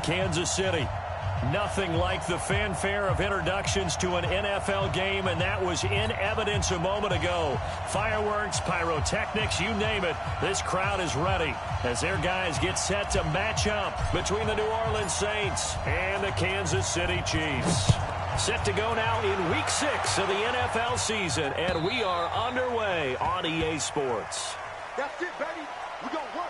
Kansas City. Nothing like the fanfare of introductions to an NFL game, and that was in evidence a moment ago. Fireworks, pyrotechnics, you name it. This crowd is ready as their guys get set to match up between the New Orleans Saints and the Kansas City Chiefs. Set to go now in Week 6 of the NFL season, and we are underway on EA Sports. That's it, baby. We're going to work.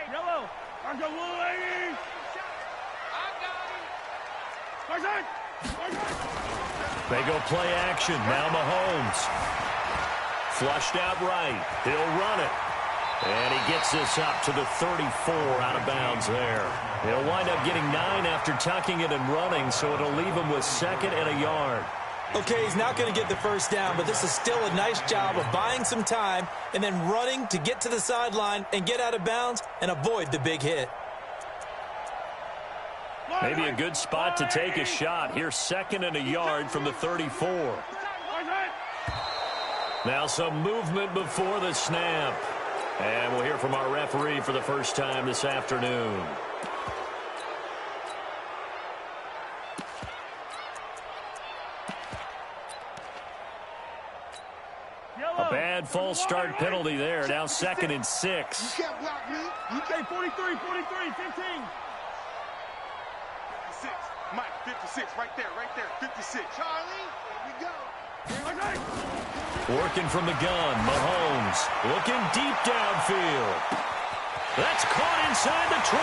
Yellow, there's a little lady. I got it. They go play action. Now Mahomes. Flushed out right. He'll run it. And he gets this up to the 34 out of bounds there. He'll wind up getting 9 after tucking it and running, so it'll leave him with 2nd and a yard. Okay, he's not going to get the first down, but this is still a nice job of buying some time and then running to get to the sideline and get out of bounds and avoid the big hit. Maybe a good spot to take a shot. Here's 2nd and a yard from the 34. Now some movement before the snap. And we'll hear from our referee for the first time this afternoon. A bad false start penalty there. Now 2nd and 6. You can't block me. You can't. 43, 15. 56. Mike, 56. Right there. 56. Charlie, here we go. Working from the gun. Mahomes looking deep downfield. That's caught inside the 20.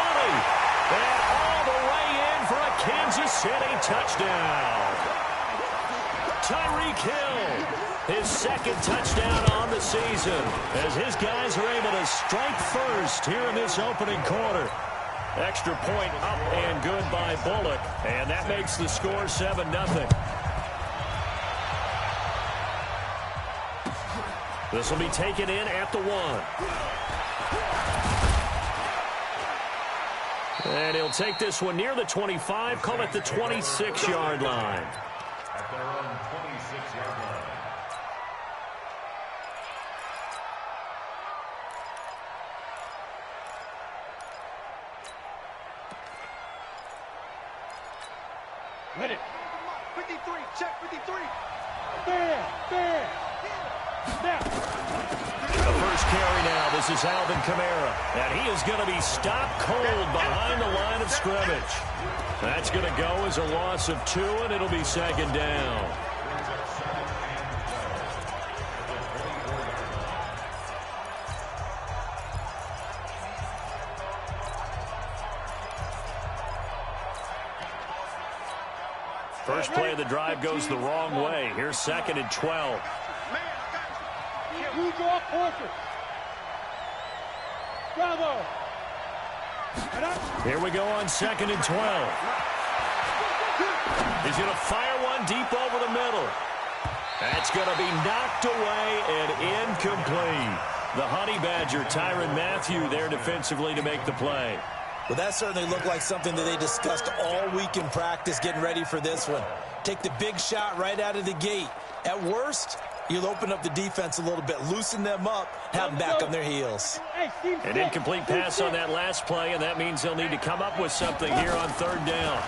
And all the way in for a Kansas City touchdown. Tyreek Hill. His 2nd touchdown on the season as his guys are able to strike first here in this opening quarter. Extra point up and good by Bullock, and that makes the score 7-0. This will be taken in at the 1. And he'll take this one near the 25, call it the 26-yard line. At their own 26-yard line. Hit it. 53. Check 53. There. The first carry now. This is Alvin Kamara. And he is going to be stopped cold behind the line of scrimmage. That's going to go as a loss of 2, and it'll be 2nd down. First play of the drive goes the wrong way. Here's 2nd and 12. Who's off Porter? Bravo. Here we go on 2nd and 12. He's going to fire one deep over the middle. That's going to be knocked away and incomplete. The Honey Badger, Tyrann Mathieu, there defensively to make the play. Well, that certainly looked like something that they discussed all week in practice getting ready for this one. Take the big shot right out of the gate. At worst, you'll open up the defense a little bit, loosen them up, have them back on their heels. An incomplete pass on that last play, and that means they'll need to come up with something here on 3rd down.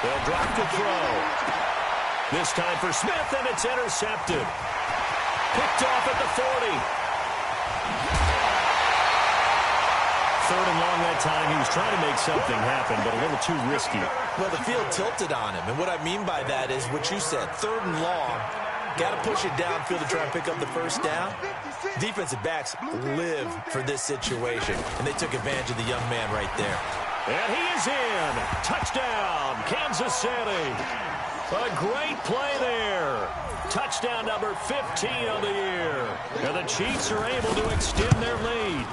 They'll drop to throw. This time for Smith, and it's intercepted. Picked off at the 40. 3rd and long that time. He was trying to make something happen, but a little too risky. Well, the field tilted on him, and what I mean by that is what you said, 3rd and long. Got to push it downfield to try and pick up the first down. Defensive backs live for this situation, and they took advantage of the young man right there. And he is in. Touchdown, Kansas City. A great play there. Touchdown number 15 of the year. And the Chiefs are able to extend their lead.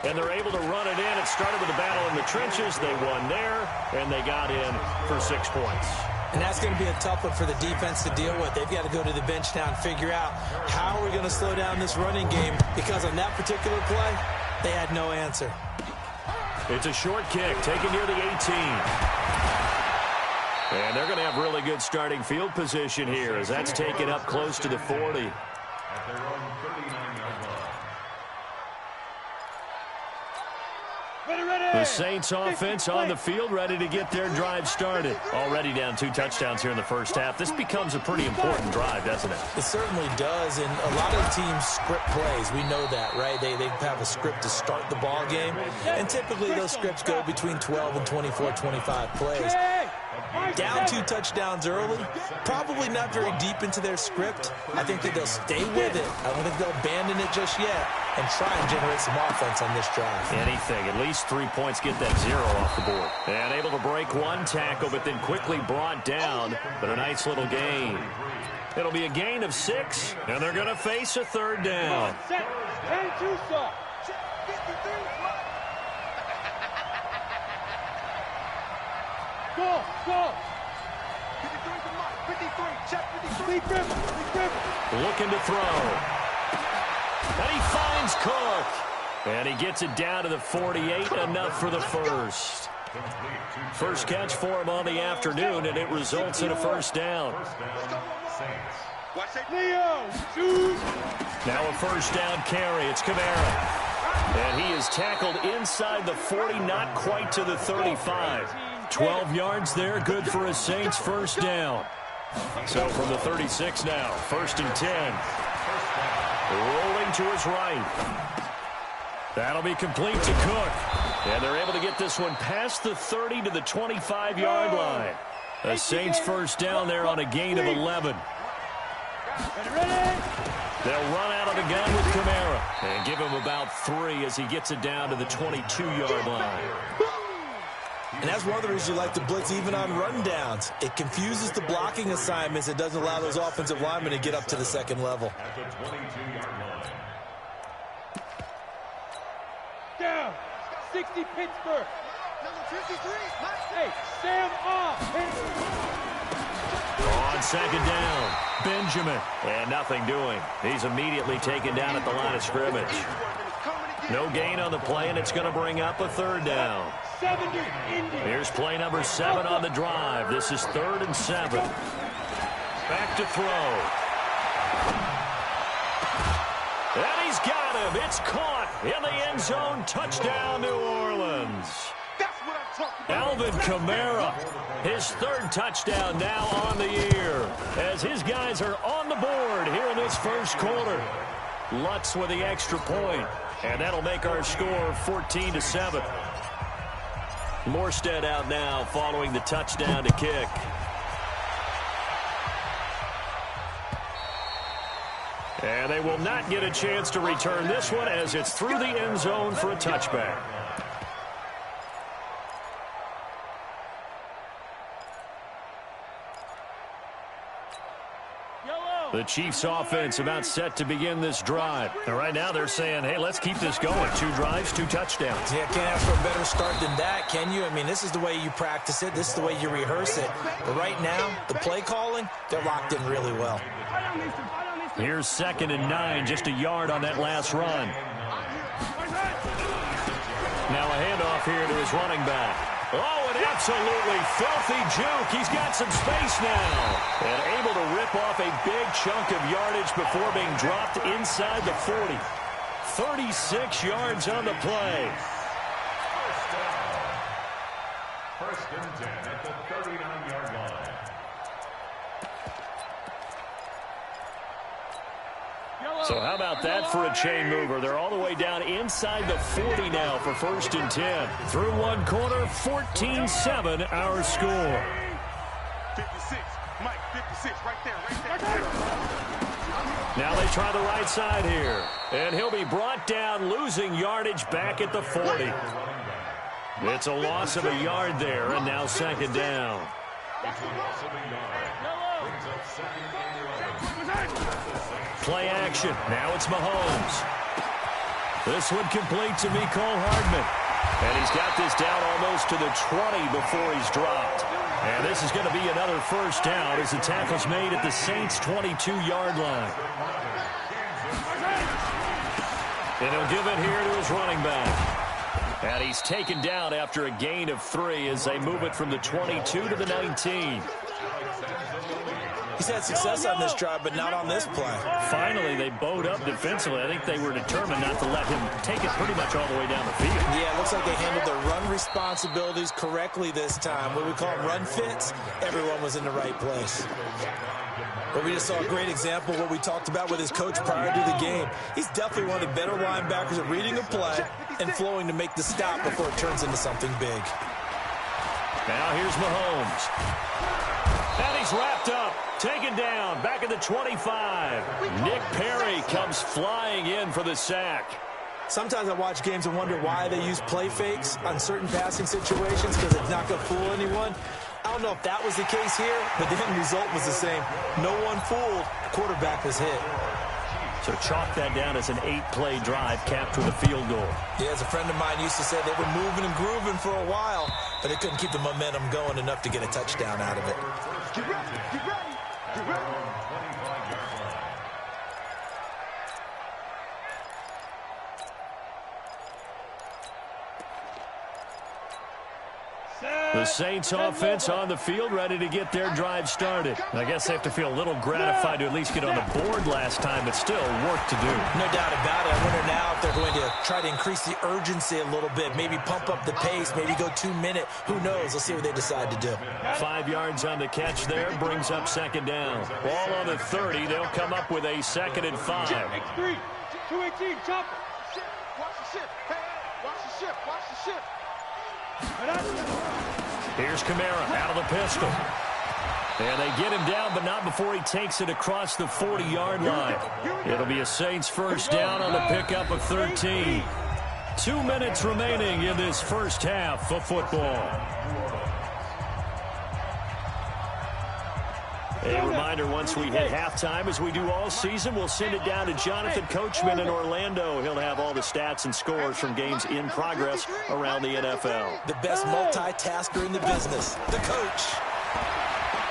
And they're able to run it in. It started with a battle in the trenches. They won there, and they got in for 6 points. And that's going to be a tough one for the defense to deal with. They've got to go to the bench now and figure out how are we going to slow down this running game, because on that particular play, they had no answer. It's a short kick taken near the 18. And they're going to have really good starting field position here as that's taken up close to the 40. At their own 39-yard line. The Saints offense on the field, ready to get their drive started. Already down 2 touchdowns here in the first half. This becomes a pretty important drive, doesn't it? It certainly does, and a lot of teams script plays. We know that, right? They have a script to start the ball game, and typically those scripts go between 12 and 24, 25 plays. Down 2 touchdowns early, probably not very deep into their script. I think that they'll stay with it. I don't think they'll abandon it just yet and try and generate some offense on this drive. Anything, at least 3 points, get that 0 off the board. And able to break 1 tackle, but then quickly brought down, but a nice little gain. It'll be a gain of 6, and they're going to face a 3rd down. Go, go. 53, check 53. Looking to throw. And he finds Cook. And he gets it down to the 48, enough for the first. First catch for him on the afternoon, and it results in a 1st down. Leo, shoot. Now a 1st down carry. It's Kamara. And he is tackled inside the 40, not quite to the 35. 12 yards there, good for a Saints 1st down. So from the 36 now, 1st and 10. Rolling to his right. That'll be complete to Cook. And they're able to get this one past the 30 to the 25-yard line. The Saints 1st down there on a gain of 11. They'll run out of the gun with Kamara and give him about 3 as he gets it down to the 22-yard line. And that's one of the reasons you like to blitz even on rundowns. It confuses the blocking assignments. It doesn't allow those offensive linemen to get up to the 2nd level. At the 22-yard line. Down. 60 Pittsburgh. Number 53, Hey, Sam off. On 2nd down, Benjamin. And nothing doing. He's immediately taken down at the line of scrimmage. No gain on the play, and it's going to bring up a 3rd down. 70 Indy. Here's play number 7 on the drive. This is 3rd and 7. Back to throw. And he's got him. It's caught in the end zone. Touchdown, New Orleans. That's what I'm talking about. Alvin Kamara, his 3rd touchdown now on the year, as his guys are on the board here in this 1st quarter. Lutz with the extra point, and that'll make our score 14-7. Morstead out now following the touchdown to kick. And they will not get a chance to return this one as it's through the end zone for a touchback. The Chiefs offense about set to begin this drive. And right now they're saying, hey, let's keep this going. 2 drives, 2 touchdowns. Yeah, can't ask for a better start than that, can you? I mean, this is the way you practice it. This is the way you rehearse it. But right now, the play calling, they're locked in really well. Here's 2nd and 9, just a yard on that last run. Now a handoff here to his running back. Oh, an absolutely filthy juke. He's got some space now. And able to rip off a big chunk of yardage before being dropped inside the 40. 36 yards on the play. 1st and 10 at the 39-yard line. So how about that for a chain mover? They're all the way down inside the 40 now for 1st and 10. Through 1 quarter, 14-7 our score. 56, Mike, 56, right there. Now they try the right side here. And he'll be brought down, losing yardage back at the 40. It's a loss of a yard there, and now 2nd down. It's a loss of a yard. Brings up 2nd and 11. Play action. Now it's Mahomes. This one complete to Mecole Hardman. And he's got this down almost to the 20 before he's dropped. And this is going to be another 1st down as the tackle's made at the Saints' 22-yard line. And he'll give it here to his running back. And he's taken down after a gain of 3 as they move it from the 22 to the 19. He's had success on this drive, but not on this play. Finally, they bowed up defensively. I think they were determined not to let him take it pretty much all the way down the field. Yeah, it looks like they handled their run responsibilities correctly this time. What we call them run fits, everyone was in the right place. But we just saw a great example of what we talked about with his coach prior to the game. He's definitely one of the better linebackers at reading a play and flowing to make the stop before it turns into something big. Now here's Mahomes. And he's wrapped up, taken down, back at the 25. Nick Perry comes flying in for the sack. Sometimes I watch games and wonder why they use play fakes on certain passing situations because it's not going to fool anyone. I don't know if that was the case here, but the end result was the same. No one fooled. Quarterback was hit. So chalk that down as an 8-play drive capped with a field goal. Yeah, as a friend of mine used to say, they were moving and grooving for a while, but they couldn't keep the momentum going enough to get a touchdown out of it. Get ready, get ready, get ready. The Saints offense on the field, ready to get their drive started. I guess they have to feel a little gratified to at least get on the board last time, but still work to do. No doubt about it. I wonder now if they're going to try to increase the urgency a little bit, maybe pump up the pace, maybe go 2-minute. Who knows? Let's see what they decide to do. 5 yards on the catch there, brings up second down. Ball on the 30. They'll come up with a 2nd and 5. X3, 218, chop it. Watch the ship. Hey, watch the ship, watch the ship. Here's Kamara out of the pistol. And they get him down, but not before he takes it across the 40-yard line. It'll be a Saints first down on the pickup of 13. 2 minutes remaining in this first half of football. A reminder, once we hit halftime, as we do all season, we'll send it down to Jonathan Coachman in Orlando. He'll have all the stats and scores from games in progress around the NFL. The best multitasker in the business, the coach.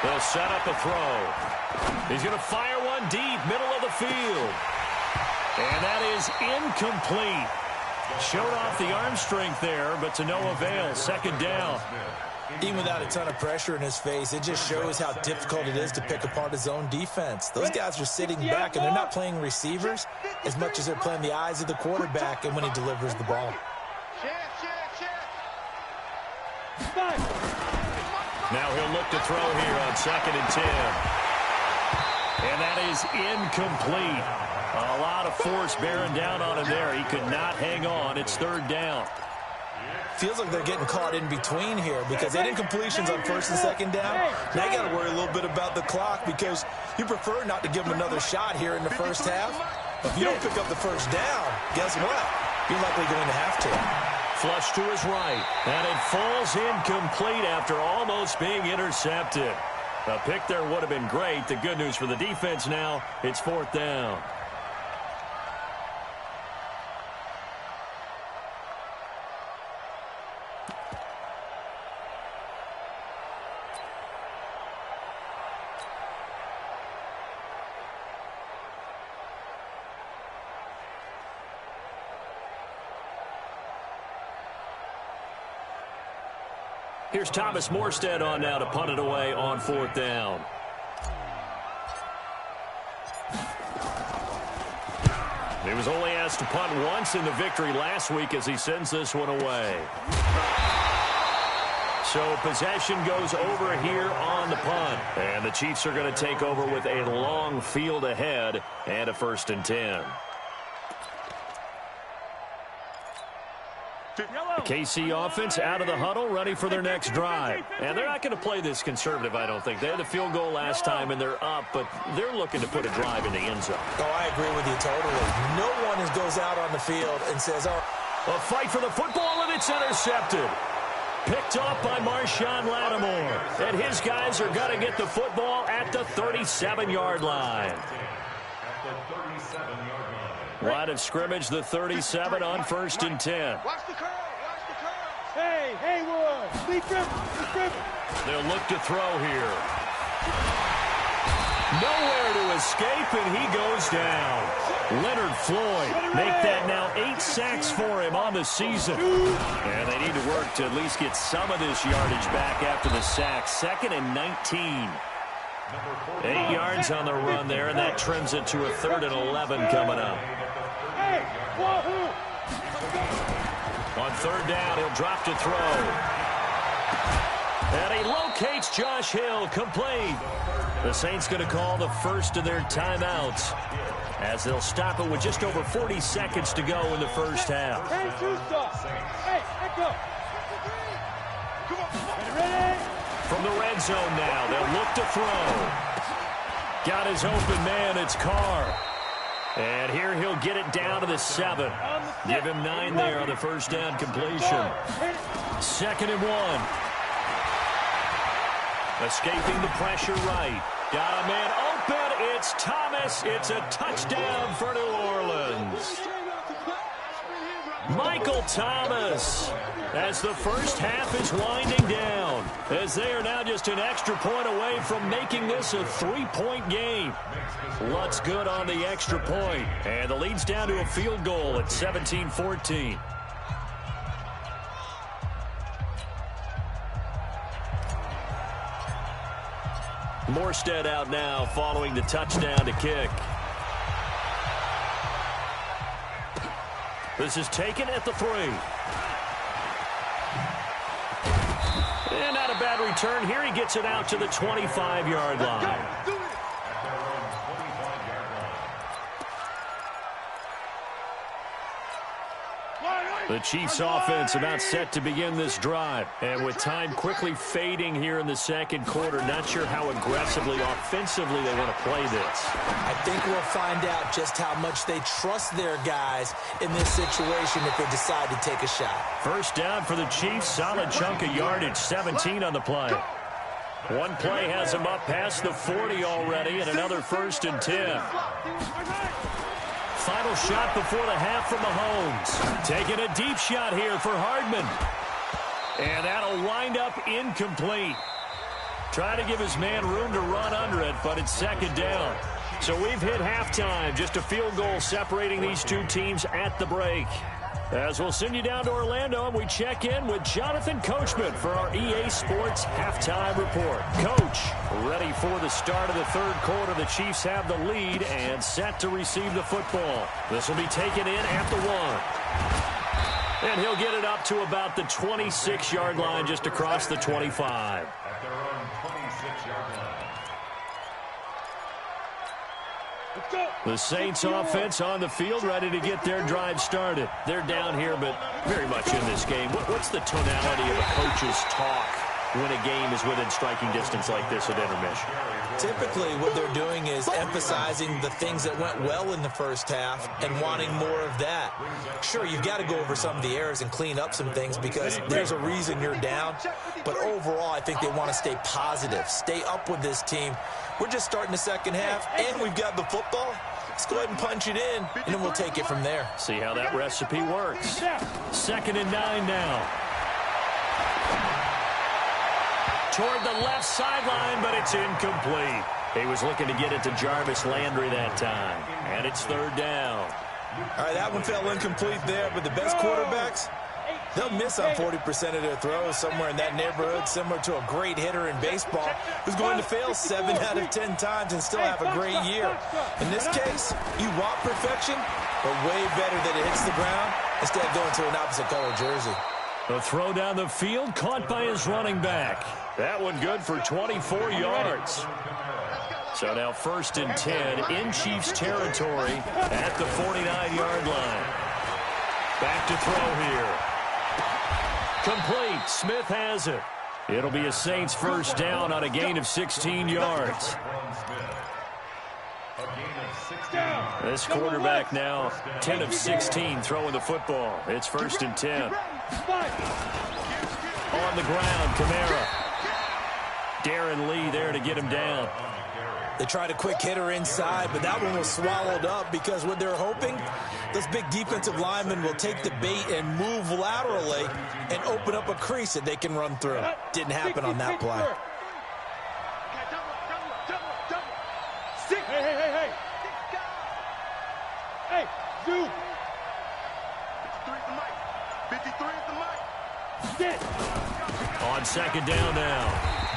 They'll set up a throw. He's going to fire one deep, middle of the field. And that is incomplete. Showed off the arm strength there, but to no avail. Second down. Even without a ton of pressure in his face, it just shows how difficult it is to pick apart his own defense. Those guys are sitting back, and they're not playing receivers as much as they're playing the eyes of the quarterback and when he delivers the ball. Now he'll look to throw here on 2nd and 10. And that is incomplete. A lot of force bearing down on him there. He could not hang on. It's 3rd down. Feels like they're getting caught in between here because they did incompletions on 1st and 2nd down. Now you got to worry a little bit about the clock because you prefer not to give them another shot here in the first half. But if you don't pick up the first down, guess what? You're likely going to have to. Flush to his right. And it falls incomplete after almost being intercepted. A pick there would have been great. The good news for the defense now, it's 4th down. Here's Thomas Morstead on now to punt it away on 4th down. He was only asked to punt once in the victory last week as he sends this one away. So possession goes over here on the punt. And the Chiefs are going to take over with a long field ahead and a 1st and 10. The KC offense out of the huddle, ready for their next drive. And they're not going to play this conservative, I don't think. They had the field goal last time, and they're up, but they're looking to put a drive in the end zone. Oh, I agree with you totally. No one goes out on the field and says, oh. A fight for the football, and it's intercepted. Picked off by Marshawn Lattimore. And his guys are going to get the football at the 37-yard line. Line of scrimmage, the 37 on 1st and 10. Watch the curve, watch the curve. Hey, Haywood, lead grip. They'll look to throw here. Nowhere to escape, and he goes down. Leonard Floyd make that now 8 sacks for him on the season. And they need to work to at least get some of this yardage back after the sack. 2nd and 19. 8 yards on the run there, and that trims it to a 3rd and 11 coming up. On 3rd down, he'll drop to throw. And he locates Josh Hill, complete. The Saints going to call the first of their timeouts as they'll stop it with just over 40 seconds to go in the first half. From the red zone now, they'll look to throw. Got his open man, it's Carr. And here he'll get it down to the 7. Give him 9 there on the first down completion. 2nd and 1. Escaping the pressure right. Got a man open. It's Thomas. It's a touchdown for New Orleans. Michael Thomas, as the first half is winding down, as they are now just an extra point away from making this a 3-point game. Lutz good on the extra point, and the lead's down to a field goal at 17-14. Morstead out now following the touchdown to kick. This is taken at the 3. And not a bad return. Here he gets it out to the 25-yard line. The Chiefs offense about set to begin this drive. And with time quickly fading here in the second quarter, not sure how aggressively, offensively they want to play this. I think we'll find out just how much they trust their guys in this situation if they decide to take a shot. First down for the Chiefs. Solid chunk of yardage. 17 on the play. One play has them up past the 40 already, and another 1st and 10. Final shot before the half from Mahomes. Taking a deep shot here for Hardman. And that'll wind up incomplete. Try to give his man room to run under it, but it's 2nd down. So we've hit halftime. Just a field goal separating these two teams at the break. As we'll send you down to Orlando, and we check in with Jonathan Coachman for our EA Sports Halftime Report. Coach, ready for the start of the 3rd quarter. The Chiefs have the lead and set to receive the football. This will be taken in at the 1. And he'll get it up to about the 26-yard line, just across the 25. At their own 26-yard line. The Saints offense on the field, ready to get their drive started. They're down here, but very much in this game. What's the tonality of a coach's talk when a game is within striking distance like this at intermission? Typically, what they're doing is emphasizing the things that went well in the first half and wanting more of that. Sure, you've got to go over some of the errors and clean up some things because there's a reason you're down. But overall, I think they want to stay positive, stay up with this team. We're just starting the second half, and we've got the football. Let's go ahead and punch it in, and then we'll take it from there. See how that recipe works. 2nd and 9 now. Toward the left sideline, but it's incomplete. He was looking to get it to Jarvis Landry that time. And it's 3rd down. All right, that one fell incomplete there, but the best quarterbacks, they'll miss on 40% of their throws, somewhere in that neighborhood, similar to a great hitter in baseball who's going to fail 7 out of 10 times and still have a great year. In this case, you want perfection, but way better that it hits the ground instead of going to an opposite color jersey. The throw down the field, caught by his running back. That one good for 24 yards. So now 1st and 10 in Chiefs territory at the 49-yard line. Back to throw here. Complete. Smith has it. It'll be a Saints first down on a gain of 16 yards. This quarterback now 10 of 16 throwing the football. It's 1st and 10. On the ground, Kamara. Darren Lee there to get him down. They tried a quick hitter inside, but that one was swallowed up because what they're hoping, those big defensive linemen will take the bait and move laterally and open up a crease that they can run through. Didn't happen on that play. Hey, Zoo. 53 is the mic. 53 is the mic. Sit. On second down now.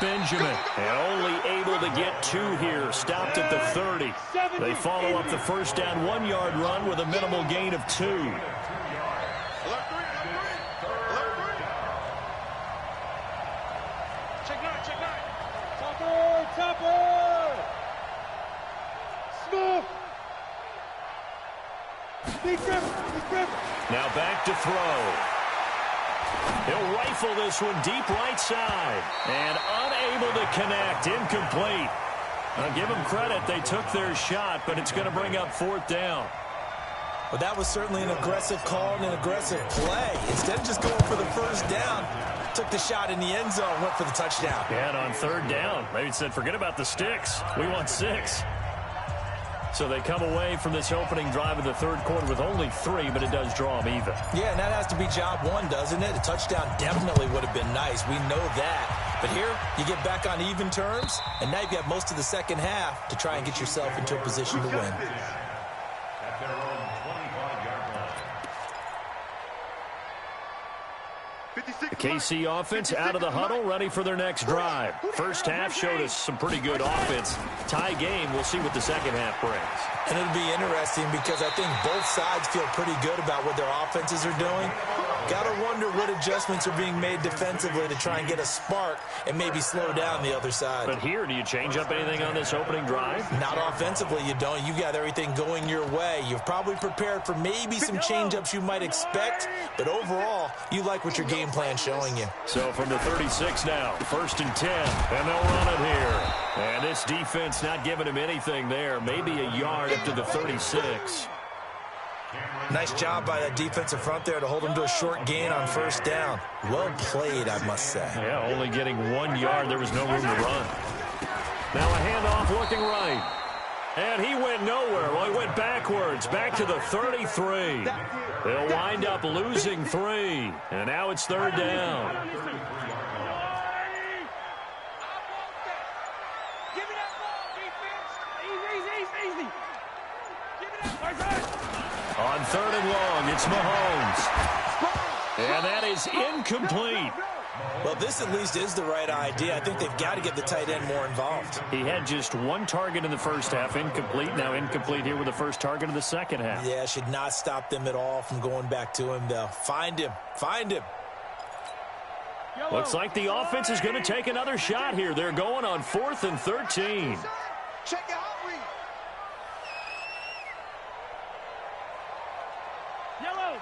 Benjamin, and only able to get 2 here. Stopped at the 30. They follow up the first down 1-yard run with a minimal gain of 2. Alert 3, alert 3. Alert 3. Check 9, check 9. Topper, topper. Smooth. Big grip. Now back to throw. He'll rifle this one deep right side. And unable to connect. Incomplete. I'll give them credit. They took their shot, but it's going to bring up 4th down. Well, that was certainly an aggressive call and an aggressive play. Instead of just going for the first down, took the shot in the end zone, went for the touchdown. And on 3rd down, they said, forget about the sticks. We want 6. So they come away from this opening drive of the 3rd quarter with only 3, but it does draw them even. Yeah, and that has to be job 1, doesn't it? A touchdown definitely would have been nice. We know that. But here, you get back on even terms, and now you've got most of the second half to try and get yourself into a position to win. At their own 25-yard line. The KC offense out of the huddle, ready for their next drive. First half showed us some pretty good offense. Tie game, we'll see what the second half brings. And it'll be interesting because I think both sides feel pretty good about what their offenses are doing. Got to wonder what adjustments are being made defensively to try and get a spark and maybe slow down the other side. But here, do you change up anything on this opening drive? Not offensively, you don't. You got everything going your way. You've probably prepared for maybe some change-ups you might expect, but overall, you like what your game plan's showing you. So from the 36 now, 1st and 10, and they'll run it here. And this defense not giving him anything there, maybe a yard up to the 36. Nice job by that defensive front there to hold him to a short gain on 1st down. Well played, I must say. Yeah, only getting 1 yard. There was no room to run. Now a handoff looking right. And he went nowhere. Well, he went backwards, back to the 33. They'll wind up losing 3. And now it's 3rd down. On 3rd and long, it's Mahomes. And that is incomplete. Well, this at least is the right idea. I think they've got to get the tight end more involved. He had just 1 target in the first half, incomplete. Now incomplete here with the first target of the second half. Yeah, should not stop them at all from going back to him, though. Find him. Find him. Looks like the offense is going to take another shot here. They're going on 4th and 13. Check out read. Yellow.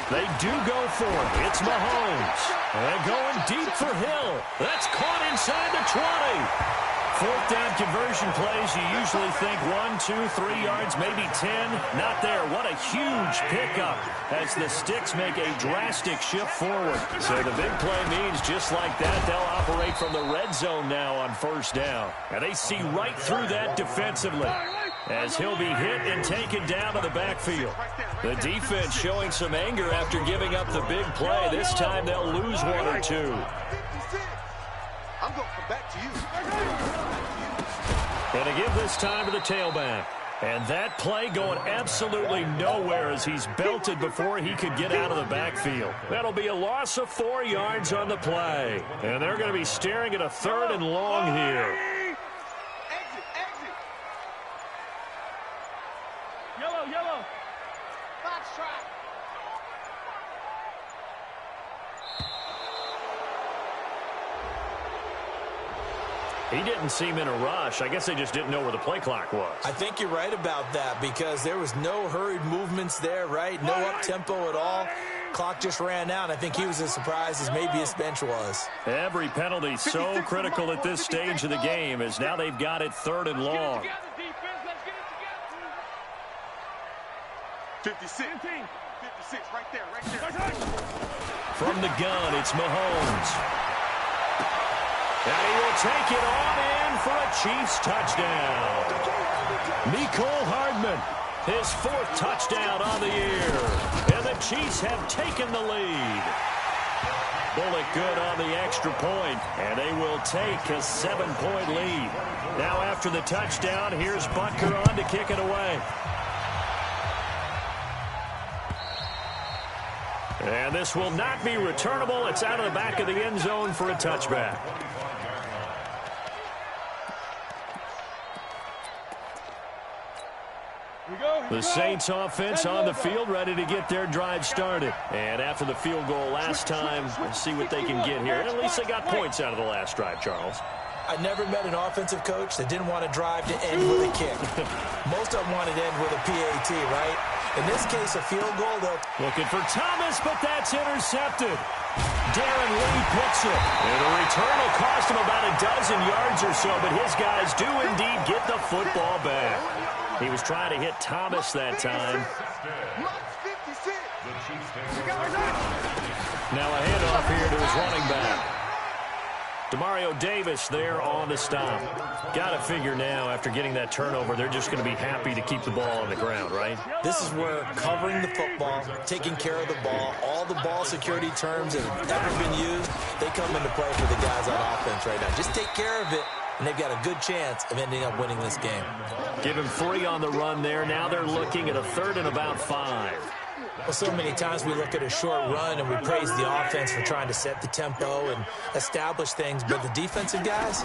They do go for it. It's Mahomes. And going deep for Hill. That's caught inside the 20. 4th down conversion plays, you usually think 1, 2, 3 yards, maybe 10. Not there. What a huge pickup as the Sticks make a drastic shift forward. So the big play means just like that, they'll operate from the red zone now on 1st down. And they see right through that defensively as he'll be hit and taken down to the backfield. The defense showing some anger after giving up the big play. This time they'll lose 1 or 2. 56. I'm going to come back to you. And to give this time to the tailback. And that play going absolutely nowhere as he's belted before he could get out of the backfield. That'll be a loss of 4 yards on the play. And they're going to be staring at a 3rd and long here. Exit, exit. Yellow, yellow. Box trap. He didn't seem in a rush. I guess they just didn't know where the play clock was. I think you're right about that because there was no hurried movements there, right? No up-tempo at all. Clock just ran out. I think he was as surprised as maybe his bench was. Every penalty so critical at this stage of the game as now they've got it 3rd and long. 56. 56, right there, right there. From the gun, it's Mahomes. And he will take it on in for a Chiefs touchdown. Mecole Hardman, his 4th touchdown on the year. And the Chiefs have taken the lead. Bullock good on the extra point, and they will take a 7-point lead. Now after the touchdown, here's Butker on to kick it away. And this will not be returnable. It's out of the back of the end zone for a touchback. The Saints offense on the field, ready to get their drive started. And after the field goal last time, we'll see what they can get here. And at least they got points out of the last drive, Charles. I never met an offensive coach that didn't want to drive to end with a kick. Most of them wanted to end with a PAT, right? In this case, a field goal, though. Looking for Thomas, but that's intercepted. Darren Lee picks it. And the return will cost him about a dozen yards or so, but his guys do indeed get the football back. He was trying to hit Thomas that time. Now a handoff here to his running back. Demario Davis there on the stop. Got to figure now, after getting that turnover, they're just going to be happy to keep the ball on the ground, right? This is where covering the football, taking care of the ball, all the ball security terms that have ever been used, they come into play for the guys on offense right now. Just take care of it, and they've got a good chance of ending up winning this game. Give him 3 on the run there. Now they're looking at a 3rd and about 5. Well, so many times we look at a short run and we praise the offense for trying to set the tempo and establish things, but the defensive guys,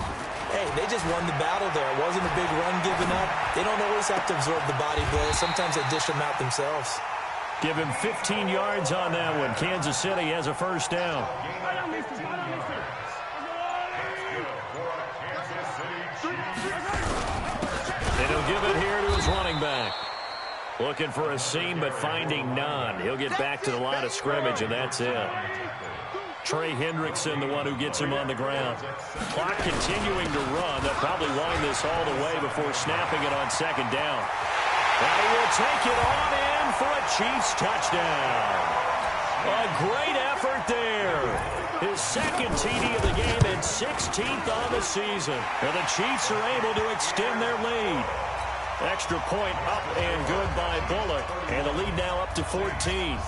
hey, they just won the battle there. It wasn't a big run given up. They don't always have to absorb the body blows. Sometimes they dish them out themselves. Give him 15 yards on that one. Kansas City has a 1st down. And he'll give it here to his running back. Looking for a seam, but finding none. He'll get back to the line of scrimmage, and that's it. Trey Hendrickson, the one who gets him on the ground. Clock continuing to run. They'll probably wind this all the way before snapping it on 2nd down. And he will take it on in for a Chiefs touchdown. A great effort there. His 2nd TD of the game and 16th on the season. And the Chiefs are able to extend their lead. Extra point up and good by Bullock. And the lead now up to 14.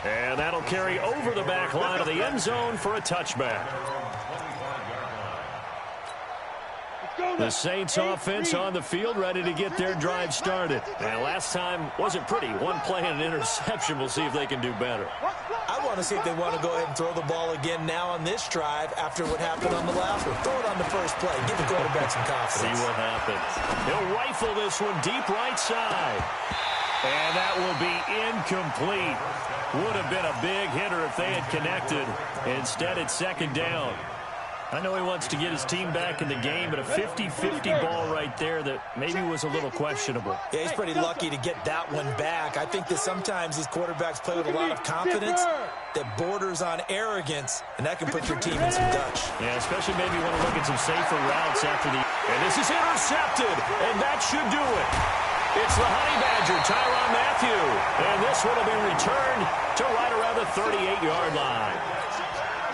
And that'll carry over the back line of the end zone for a touchback. The Saints offense on the field, ready to get their drive started. And last time wasn't pretty. 1 play and an interception. We'll see if they can do better. I want to see if they want to go ahead and throw the ball again now on this drive after what happened on the last one. Throw it on the first play. Give the quarterback some confidence. See what happens. He'll rifle this one deep right side. And that will be incomplete. Would have been a big hitter if they had connected. Instead, it's 2nd down. I know he wants to get his team back in the game, but a 50-50 ball right there that maybe was a little questionable. Yeah, he's pretty lucky to get that one back. I think that sometimes these quarterbacks play with a lot of confidence that borders on arrogance, and that can put your team in some Dutch. Yeah, especially maybe want to look at some safer routes after the... And this is intercepted, and that should do it. It's the Honey Badger, Tyrann Mathieu, and this one will be returned to right around the 38-yard line.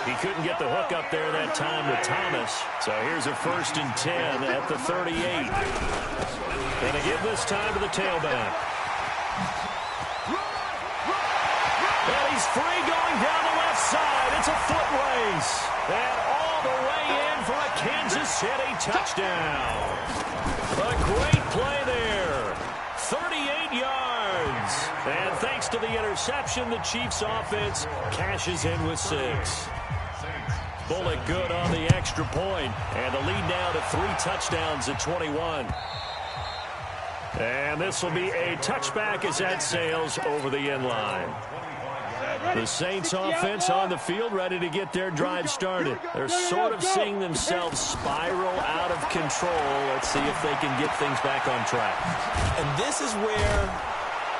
He couldn't get the hook up there that time with Thomas. So here's a 1st and 10 at the 38. Going to give this time to the tailback. And he's free going down the left side. It's a foot race. And all the way in for a Kansas City touchdown. A great play there. 38 yards. And thanks to the interception, the Chiefs offense cashes in with 6. Bullock good on the extra point, and the lead now to 3 touchdowns at 21. And this will be a touchback as that sails over the end line. The Saints offense on the field, ready to get their drive started. They're sort of seeing themselves spiral out of control. Let's see if they can get things back on track. And this is where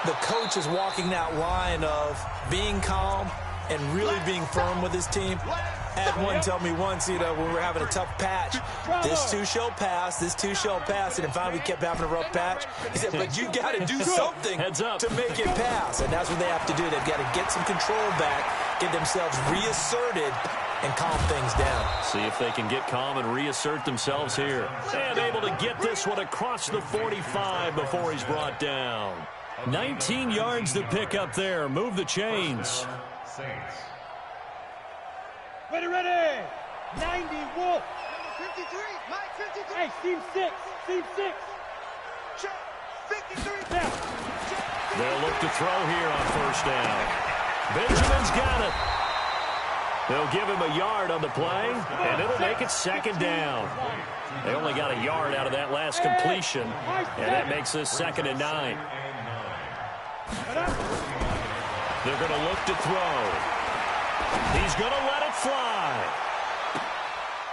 the coach is walking that line of being calm and really being firm with his team. I had one tell me once, when we were having a tough patch, this too shall pass, this too shall pass, and finally we kept having a rough patch. He said, but you got to do something to make it pass, and that's what they have to do. They've got to get some control back, get themselves reasserted, and calm things down. See if they can get calm and reassert themselves here. And able to get this one across the 45 before he's brought down. 19 yards to pick up there. Move the chains. Saints. Ready, ready. 90 Wolf. 53, Mike 53. Hey, team 6. Team 6. Check. 53. Down. They'll look to throw here on first down. Benjamin's got it. They'll give him a yard on the play, and it'll make it second down. They only got a yard out of that last completion, and that makes this 2nd and 9. They're going to look to throw. He's going to let it fly.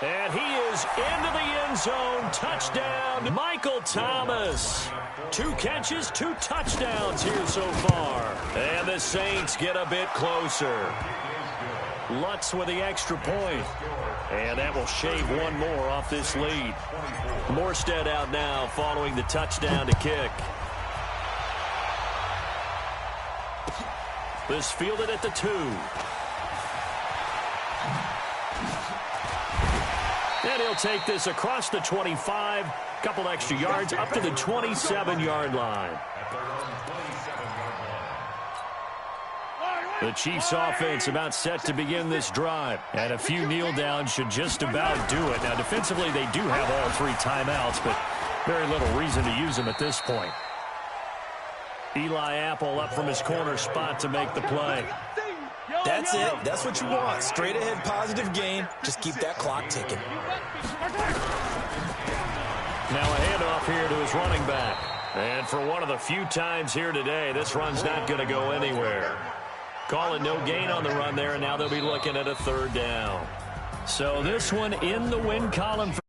And he is into the end zone. Touchdown, Michael Thomas. 2 catches, 2 touchdowns here so far. And the Saints get a bit closer. Lutz with the extra point. And that will shave one more off this lead. Morstead out now following the touchdown to kick. This fielded at the 2. And he'll take this across the 25. Couple extra yards up to the 27-yard line. The Chiefs offense about set to begin this drive. And a few kneel downs should just about do it. Now defensively they do have all 3 timeouts, but very little reason to use them at this point. Eli Apple up from his corner spot to make the play. That's it. That's what you want. Straight ahead positive game. Just keep that clock ticking. Now a handoff here to his running back. And for one of the few times here today, this run's not going to go anywhere. Calling no gain on the run there, and now they'll be looking at a 3rd down. So this one in the win column for